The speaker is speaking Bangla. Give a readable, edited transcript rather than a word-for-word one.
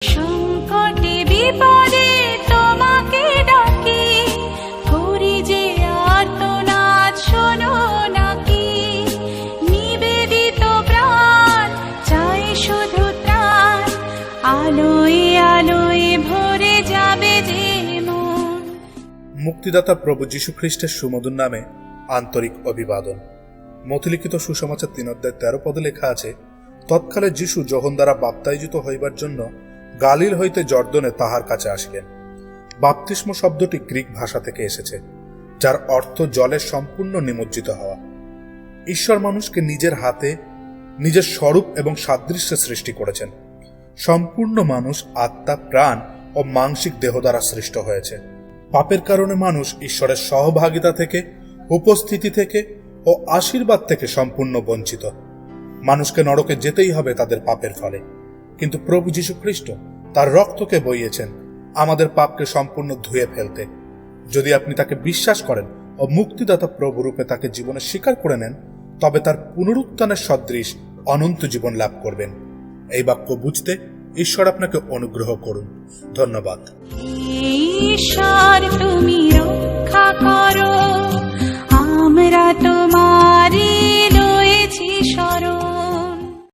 সংকটে বিপদে তোমাকে ডাকি, করি যে আর্তনাদ শোনো নাকি। নিবেদিত প্রাণ চাই শুধু ত্রাণ, আলোয় আলোয় ভরে যাবে যে মন। মুক্তিদাতা প্রভু যীশু খ্রিস্টের সুমধুর নামে আন্তরিক অভিবাদন। মথিলিখিত সুসমাচার 3:13 পদে লেখা আছে, তৎকালে যীশু যোহন দ্বারা বাপ্তাইজিত হইবার জন্য গালিল হইতে জর্দনে তাহার কাছে আসিলেন। বাপ্তিস্ম শব্দটি গ্রিক ভাষা থেকে এসেছে, যার অর্থ জলের সম্পূর্ণ নিমজ্জিত হওয়া। ঈশ্বর মানুষকে নিজের হাতে নিজের স্বরূপ এবং সাদৃশ্যে সৃষ্টি করেছেন। সম্পূর্ণ মানুষ আত্মা, প্রাণ ও মাংসিক দেহ দ্বারা সৃষ্ট হয়েছে। পাপের কারণে মানুষ ঈশ্বরের সহভাগিতা থেকে, উপস্থিতি থেকে ও আশীর্বাদ থেকে সম্পূর্ণ বঞ্চিত। মানুষকে নরকে যেতেই হবে তাদের পাপের ফলে, কিন্তু প্রভু যীশু খ্রিস্ট তার রক্তকে বইয়েছেন আমাদের পাপকে সম্পূর্ণ ধুয়ে ফেলতে। যদি আপনি তাকে বিশ্বাস করেন ও মুক্তিদাতা প্রভু রূপে তাকে জীবনে স্বীকার করে নেন, তবে তার পুনরুত্থানের সদৃশ অনন্ত জীবন লাভ করবেন। এই বাক্য বুঝতে ঈশ্বর আপনাকে অনুগ্রহ করুন। ধন্যবাদ। ঈশ্বর তুমি